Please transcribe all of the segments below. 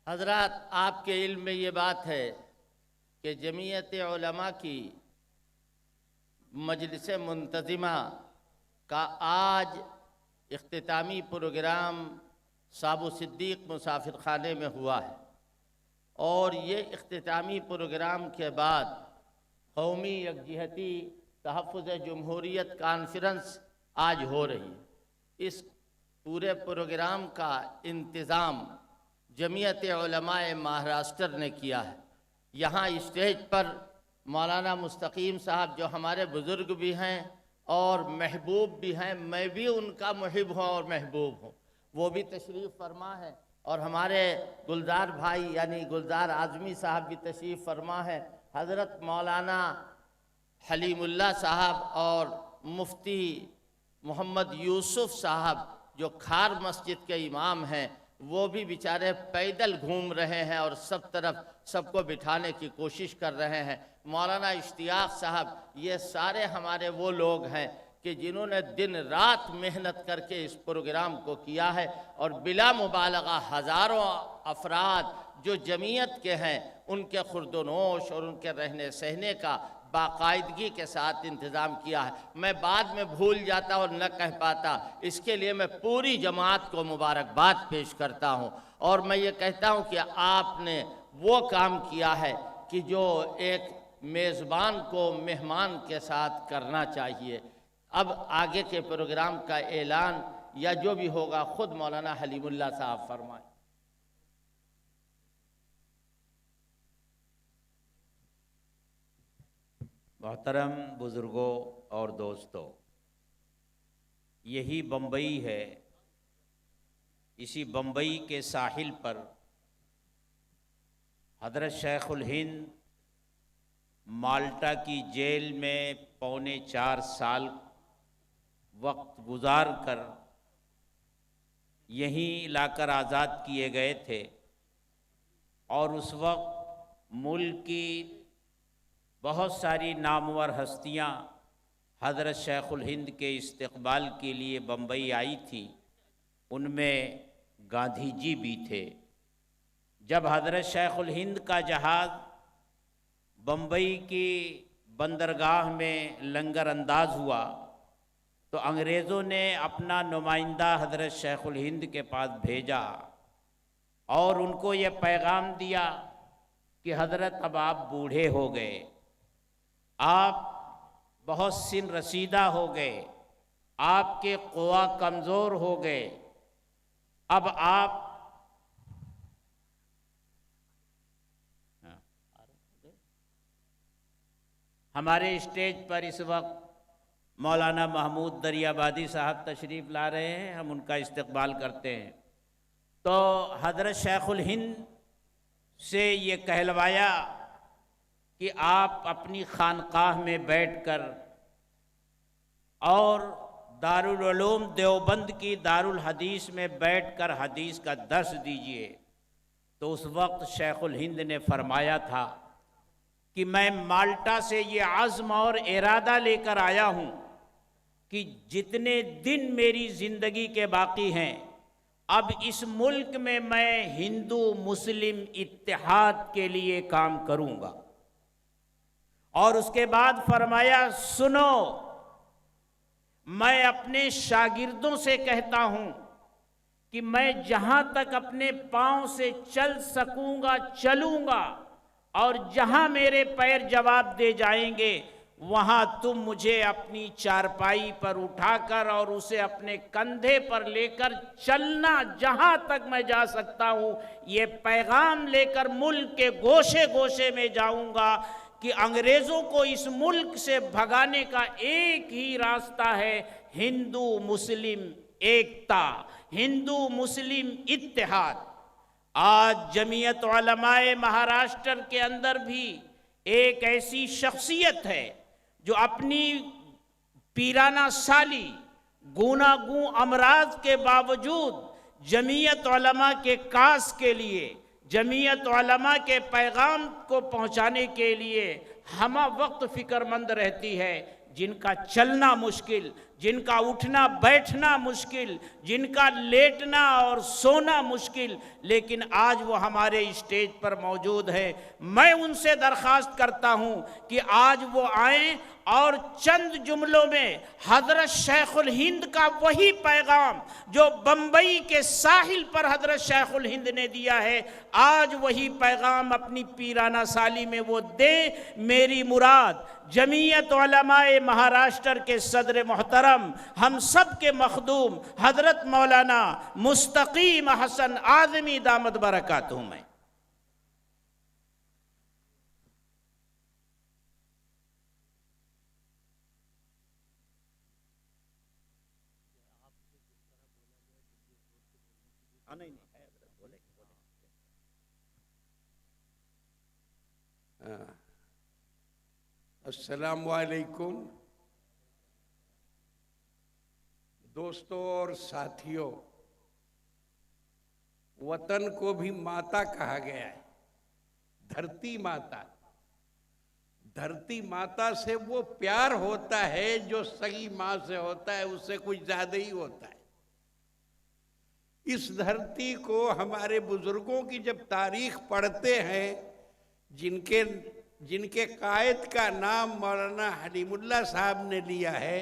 حضرات، آپ کے علم میں یہ بات ہے کہ جمعیت علماء کی مجلس منتظمہ کا آج اختتامی پروگرام سابو صدیق مسافر خانے میں ہوا ہے، اور یہ اختتامی پروگرام کے بعد قومی یکجہتی تحفظ جمہوریت کانفرنس آج ہو رہی ہے۔ اس پورے پروگرام کا انتظام جمعیت علماء مہاراشٹر نے کیا ہے۔ یہاں اسٹیج پر مولانا مستقیم صاحب جو ہمارے بزرگ بھی ہیں اور محبوب بھی ہیں، میں بھی ان کا محب ہوں اور محبوب ہوں، وہ بھی تشریف فرما ہے، اور ہمارے گلزار بھائی یعنی گلزار اعظمی صاحب بھی تشریف فرما ہے۔ حضرت مولانا حلیم اللہ صاحب اور مفتی محمد یوسف صاحب جو کھار مسجد کے امام ہیں، وہ بھی بیچارے پیدل گھوم رہے ہیں اور سب طرف سب کو بٹھانے کی کوشش کر رہے ہیں۔ مولانا اشتیاق صاحب، یہ سارے ہمارے وہ لوگ ہیں کہ جنہوں نے دن رات محنت کر کے اس پروگرام کو کیا ہے، اور بلا مبالغہ ہزاروں افراد جو جمعیت کے ہیں ان کے خورد و نوش اور ان کے رہنے سہنے کا باقاعدگی کے ساتھ انتظام کیا ہے۔ میں بعد میں بھول جاتا اور نہ کہہ پاتا، اس کے لیے میں پوری جماعت کو مبارکباد پیش کرتا ہوں، اور میں یہ کہتا ہوں کہ آپ نے وہ کام کیا ہے کہ جو ایک میزبان کو مہمان کے ساتھ کرنا چاہیے۔ اب آگے کے پروگرام کا اعلان یا جو بھی ہوگا خود مولانا حلیم اللہ صاحب فرمائیں۔ محترم بزرگوں اور دوستوں، یہی بمبئی ہے۔ اسی بمبئی کے ساحل پر حضرت شیخ الہند مالٹا کی جیل میں 4.25 سال وقت گزار کر یہیں لا کر آزاد کیے گئے تھے، اور اس وقت ملک کی بہت ساری نامور ہستیاں حضرت شیخ الہند کے استقبال کے لیے بمبئی آئی تھی، ان میں گاندھی جی بھی تھے۔ جب حضرت شیخ الہند کا جہاز بمبئی کی بندرگاہ میں لنگر انداز ہوا تو انگریزوں نے اپنا نمائندہ حضرت شیخ الہند کے پاس بھیجا اور ان کو یہ پیغام دیا کہ حضرت اب آپ بوڑھے ہو گئے، آپ بہت سن رسیدہ ہو گئے، آپ کے قوا کمزور ہو گئے، اب آپ ہمارے اسٹیج پر اس وقت مولانا محمود دریابادی صاحب تشریف لا رہے ہیں، ہم ان کا استقبال کرتے ہیں۔ تو حضرت شیخ الہند سے یہ کہلوایا کہ آپ اپنی خانقاہ میں بیٹھ کر اور دارالعلوم دیوبند کی دارالحدیث میں بیٹھ کر حدیث کا درس دیجئے۔ تو اس وقت شیخ الہند نے فرمایا تھا کہ میں مالٹا سے یہ عزم اور ارادہ لے کر آیا ہوں کہ جتنے دن میری زندگی کے باقی ہیں، اب اس ملک میں ہندو مسلم اتحاد کے لیے کام کروں گا۔ اور اس کے بعد فرمایا، سنو، میں اپنے شاگردوں سے کہتا ہوں کہ میں جہاں تک اپنے پاؤں سے چل سکوں گا چلوں گا، اور جہاں میرے پیر جواب دے جائیں گے وہاں تم مجھے اپنی چارپائی پر اٹھا کر اور اسے اپنے کندھے پر لے کر چلنا، جہاں تک میں جا سکتا ہوں یہ پیغام لے کر ملک کے گوشے گوشے میں جاؤں گا کہ انگریزوں کو اس ملک سے بھگانے کا ایک ہی راستہ ہے، ہندو مسلم ایکتا، ہندو مسلم اتحاد۔ آج جمعیت علماء مہاراشٹر کے اندر بھی ایک ایسی شخصیت ہے جو اپنی پیرانہ سالی گوناگوں امراض کے باوجود جمعیت علماء کے کاس کے لیے، جمعیت علماء کے پیغام کو پہنچانے کے لیے ہمہ وقت فکر مند رہتی ہے، جن کا چلنا مشکل، جن کا اٹھنا بیٹھنا مشکل، جن کا لیٹنا اور سونا مشکل، لیکن آج وہ ہمارے اسٹیج پر موجود ہے۔ میں ان سے درخواست کرتا ہوں کہ آج وہ آئیں اور چند جملوں میں حضرت شیخ الہند کا وہی پیغام جو بمبئی کے ساحل پر حضرت شیخ الہند نے دیا ہے، آج وہی پیغام اپنی پیرانہ سالی میں وہ دیں۔ میری مراد جمعیت علماء مہاراشٹر کے صدر محترم، ہم سب کے مخدوم حضرت مولانا مستقیم حسن اعظمی دامت برکاتہم ہیں۔ السلام علیکم دوستوں اور ساتھیوں، وطن کو بھی ماتا کہا گیا ہے، دھرتی ماتا۔ دھرتی ماتا سے وہ پیار ہوتا ہے جو سگی ماں سے ہوتا ہے، اس سے کچھ زیادہ ہی ہوتا ہے۔ اس دھرتی کو ہمارے بزرگوں کی جب تاریخ پڑھتے ہیں، جن کے قائد کا نام مولانا حلیم اللہ صاحب نے لیا ہے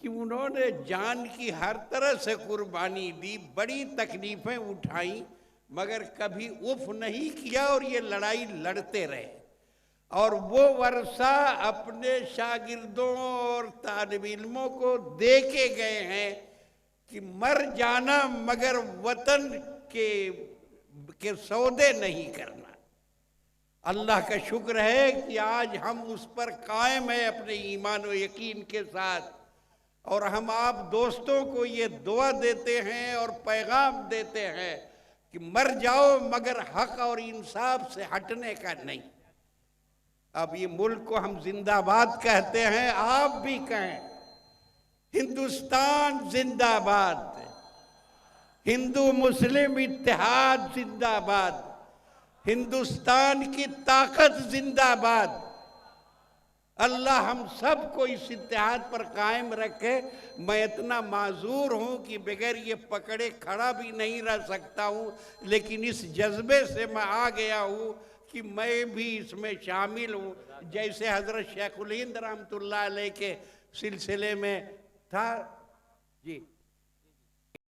کہ انہوں نے جان کی ہر طرح سے قربانی دی، بڑی تکلیفیں اٹھائیں، مگر کبھی اف نہیں کیا اور یہ لڑائی لڑتے رہے، اور وہ ورثہ اپنے شاگردوں اور طالب علموں کو دے کے گئے ہیں کہ مر جانا مگر وطن کے سودے نہیں کرنا۔ اللہ کا شکر ہے کہ آج ہم اس پر قائم ہیں اپنے ایمان و یقین کے ساتھ، اور ہم آپ دوستوں کو یہ دعا دیتے ہیں اور پیغام دیتے ہیں کہ مر جاؤ مگر حق اور انصاف سے ہٹنے کا نہیں۔ اب یہ ملک کو ہم زندہ باد کہتے ہیں، آپ بھی کہیں ہندوستان زندہ باد، ہندو مسلم اتحاد زندہ باد، ہندوستان کی طاقت زندہ باد۔ اللہ ہم سب کو اس اتحاد پر قائم رکھے۔ میں اتنا معذور ہوں کہ بغیر یہ پکڑے کھڑا بھی نہیں رہ سکتا ہوں، لیکن اس جذبے سے میں آ گیا ہوں کہ میں بھی اس میں شامل ہوں، جیسے حضرت شیخ الہند رحمۃ اللہ علیہ کے سلسلے میں تھا۔ جی